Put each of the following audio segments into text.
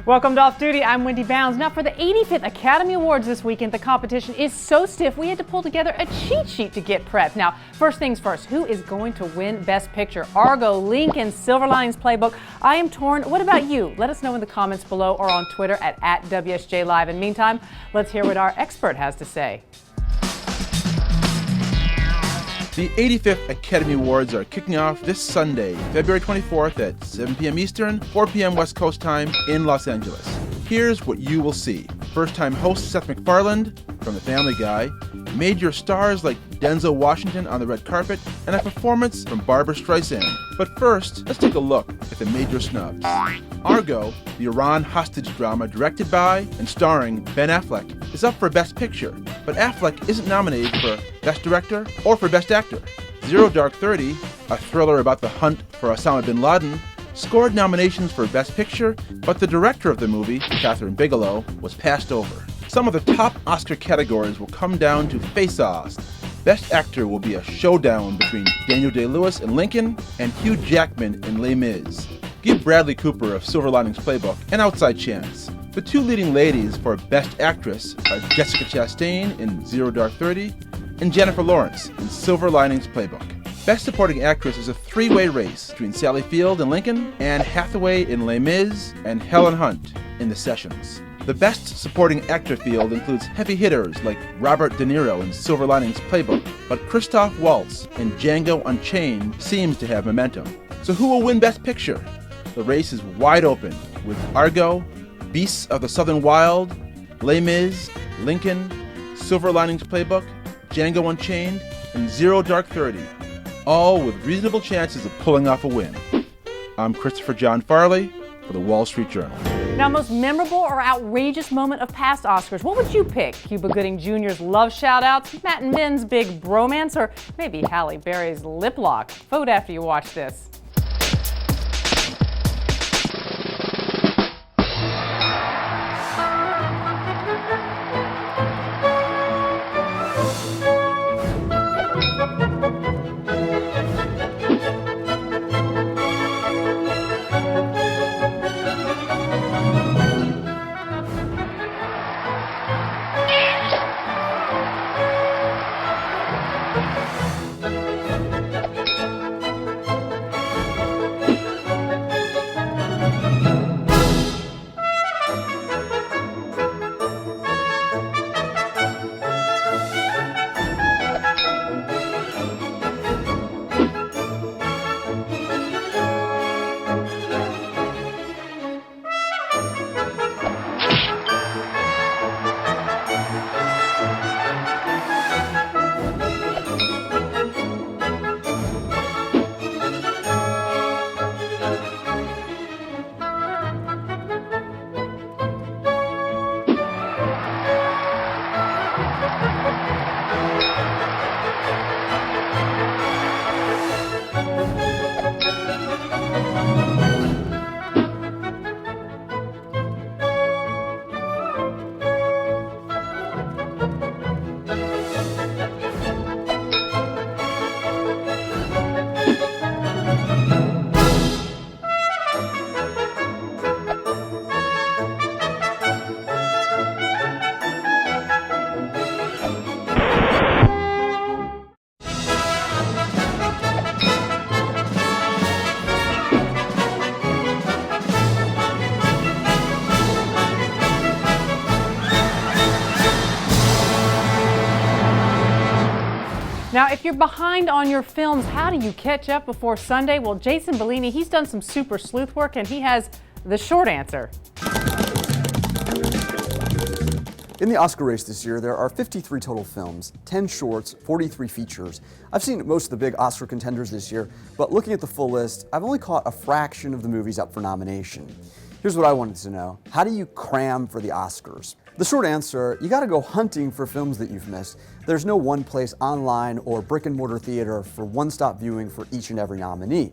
Welcome to Off Duty. I'm Wendy Bounds. Now, for the 85th Academy Awards this weekend, the competition is so stiff we had to pull together a cheat sheet to get prepped. Now, first things first, who is going to win Best Picture? Argo, Lincoln, Silver Linings Playbook? I am torn. What about you? Let us know in the comments below or on Twitter at WSJ Live. And meantime, let's hear what our expert has to say. The 85th Academy Awards are kicking off this Sunday, February 24th at 7 p.m. Eastern, 4 p.m. West Coast time in Los Angeles. Here's what you will see. First-time host Seth MacFarlane from The Family Guy, major stars like Denzel Washington on the red carpet, and a performance from Barbra Streisand. But first, let's take a look at the major snubs. Argo, the Iran hostage drama directed by and starring Ben Affleck, is up for Best Picture, but Affleck isn't nominated for Best Director or for Best Actor. Zero Dark 30, a thriller about the hunt for Osama bin Laden, scored nominations for Best Picture, but the director of the movie, Catherine Bigelow, was passed over. Some of the top Oscar categories will come down to face-offs. Best Actor will be a showdown between Daniel Day-Lewis in Lincoln and Hugh Jackman in Les Mis. Give Bradley Cooper of Silver Linings Playbook an outside chance. The two leading ladies for Best Actress are Jessica Chastain in Zero Dark 30 and Jennifer Lawrence in Silver Linings Playbook. Best Supporting Actress is a three-way race between Sally Field in Lincoln, Anne Hathaway in Les Mis, and Helen Hunt in The Sessions. The Best Supporting Actor field includes heavy hitters like Robert De Niro in Silver Linings Playbook, but Christoph Waltz in Django Unchained seems to have momentum. So who will win Best Picture? The race is wide open with Argo, Beasts of the Southern Wild, Les Mis, Lincoln, Silver Linings Playbook, Django Unchained, and Zero Dark 30, all with reasonable chances of pulling off a win. I'm Christopher John Farley for the Wall Street Journal. Now, most memorable or outrageous moment of past Oscars, what would you pick? Cuba Gooding Jr.'s love shout-outs, Matt and Ben's big bromance, or maybe Halle Berry's lip lock? Vote after you watch this. Now, if you're behind on your films, how do you catch up before Sunday? Well, Jason Bellini, he's done some super sleuth work, and he has the short answer. In the Oscar race this year, there are 53 total films, 10 shorts, 43 features. I've seen most of the big Oscar contenders this year, but looking at the full list, I've only caught a fraction of the movies up for nomination. Here's what I wanted to know. How do you cram for the Oscars? The short answer, you gotta go hunting for films that you've missed. There's no one place online or brick and mortar theater for one-stop viewing for each and every nominee.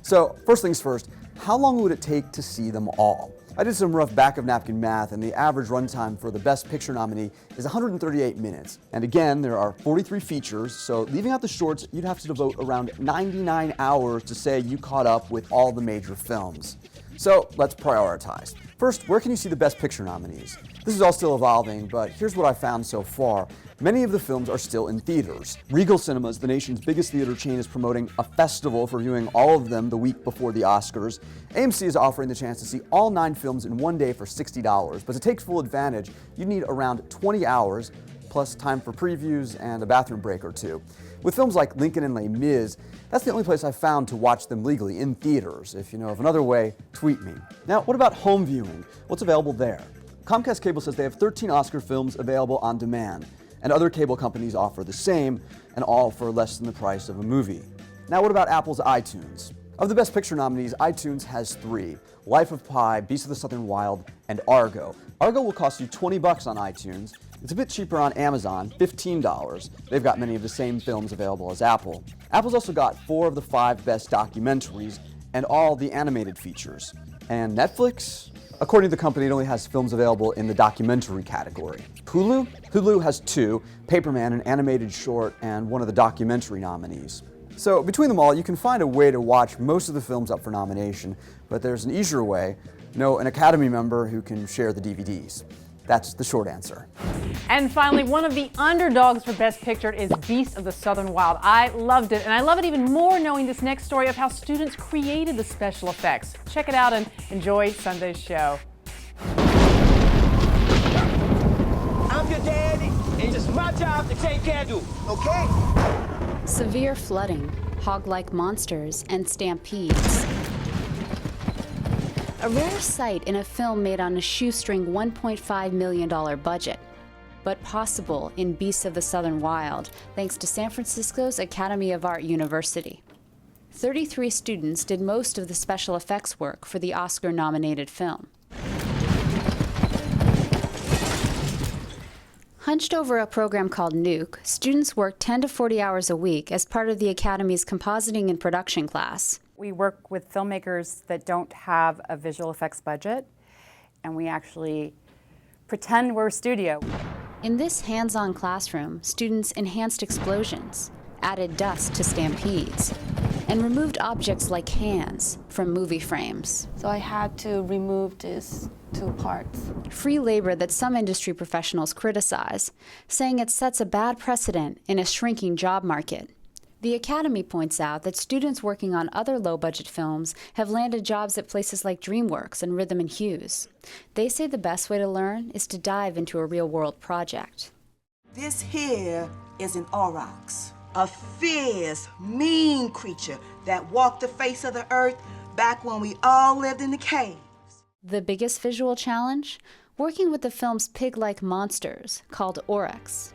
So first things first, how long would it take to see them all? I did some rough back of napkin math, and the average runtime for the Best Picture nominee is 138 minutes. And again, there are 43 features, so leaving out the shorts, you'd have to devote around 99 hours to say you caught up with all the major films. So let's prioritize. First, where can you see the Best Picture nominees? This is all still evolving, but here's what I found so far. Many of the films are still in theaters. Regal Cinemas, the nation's biggest theater chain, is promoting a festival for viewing all of them the week before the Oscars. AMC is offering the chance to see all 9 films in one day for $60, but to take full advantage, you need around 20 hours, plus time for previews and a bathroom break or two. With films like Lincoln and Les Mis, that's the only place I've found to watch them legally, in theaters. If you know of another way, tweet me. Now, what about home viewing? What's available there? Comcast Cable says they have 13 Oscar films available on demand, and other cable companies offer the same, and all for less than the price of a movie. Now, what about Apple's iTunes? Of the Best Picture nominees, iTunes has 3: Life of Pi, Beasts of the Southern Wild, and Argo. Argo will cost you $20 on iTunes. It's a bit cheaper on Amazon, $15. They've got many of the same films available as Apple. Apple's also got 4 of the 5 best documentaries and all the animated features. And Netflix? According to the company, it only has films available in the documentary category. Hulu? Hulu has 2, Paperman, an animated short, and one of the documentary nominees. So between them all, you can find a way to watch most of the films up for nomination, but there's an easier way: know an Academy member who can share the DVDs. That's the short answer. And finally, one of the underdogs for Best Picture is Beasts of the Southern Wild. I loved it, and I love it even more knowing this next story of how students created the special effects. Check it out and enjoy Sunday's show. I'm your daddy, and it's my job to take care of you, okay? Severe flooding, hog-like monsters, and stampedes. A rare sight in a film made on a shoestring $1.5 million budget, but possible in Beasts of the Southern Wild, thanks to San Francisco's Academy of Art University. 33 students did most of the special effects work for the Oscar-nominated film. Hunched over a program called Nuke, students work 10 to 40 hours a week as part of the Academy's compositing and production class. We work with filmmakers that don't have a visual effects budget, and we actually pretend we're a studio. In this hands-on classroom, students enhanced explosions, added dust to stampedes, and removed objects like hands from movie frames. So I had to remove these 2 parts. Free labor that some industry professionals criticize, saying it sets a bad precedent in a shrinking job market. The Academy points out that students working on other low-budget films have landed jobs at places like DreamWorks and Rhythm and Hues. They say the best way to learn is to dive into a real-world project. This here is an aurochs, a fierce, mean creature that walked the face of the earth back when we all lived in the caves. The biggest visual challenge? Working with the film's pig-like monsters, called aurochs.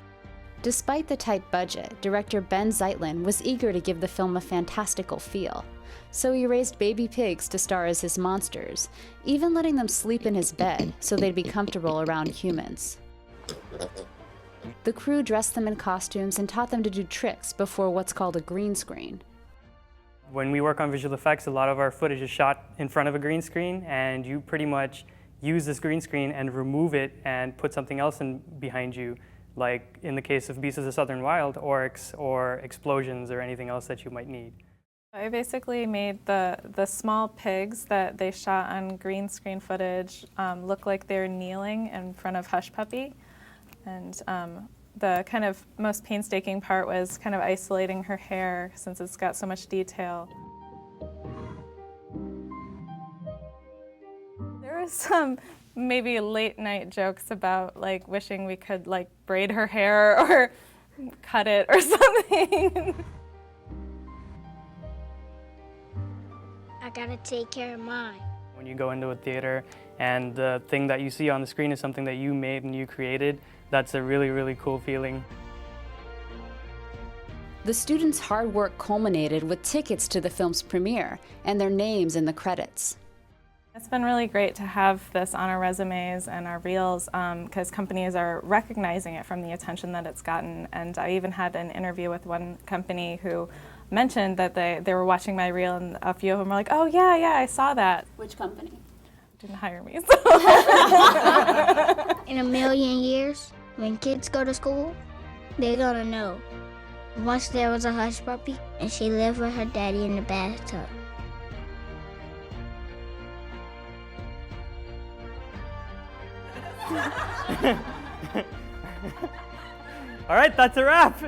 Despite the tight budget, director Ben Zeitlin was eager to give the film a fantastical feel. So he raised baby pigs to star as his monsters, even letting them sleep in his bed so they'd be comfortable around humans. The crew dressed them in costumes and taught them to do tricks before what's called a green screen. When we work on visual effects, a lot of our footage is shot in front of a green screen, and you pretty much use this green screen and remove it and put something else in behind you, like in the case of Beasts of the Southern Wild, oryx or explosions or anything else that you might need. I basically made the small pigs that they shot on green screen footage look like they're kneeling in front of Hush Puppy. And the kind of most painstaking part was kind of isolating her hair since it's got so much detail. There was some maybe late night jokes about like wishing we could like braid her hair or cut it or something. I gotta take care of mine. When you go into a theater and the thing that you see on the screen is something that you made and you created, that's a really, really cool feeling. The students' hard work culminated with tickets to the film's premiere and their names in the credits. It's been really great to have this on our resumes and our reels because companies are recognizing it from the attention that it's gotten. And I even had an interview with one company who mentioned that they were watching my reel, and a few of them were like, oh yeah, I saw that. Which company? Didn't hire me. So. In a million years, when kids go to school, they're gonna know. Once there was a hush puppy, and she lived with her daddy in the bathtub. All right, that's a wrap.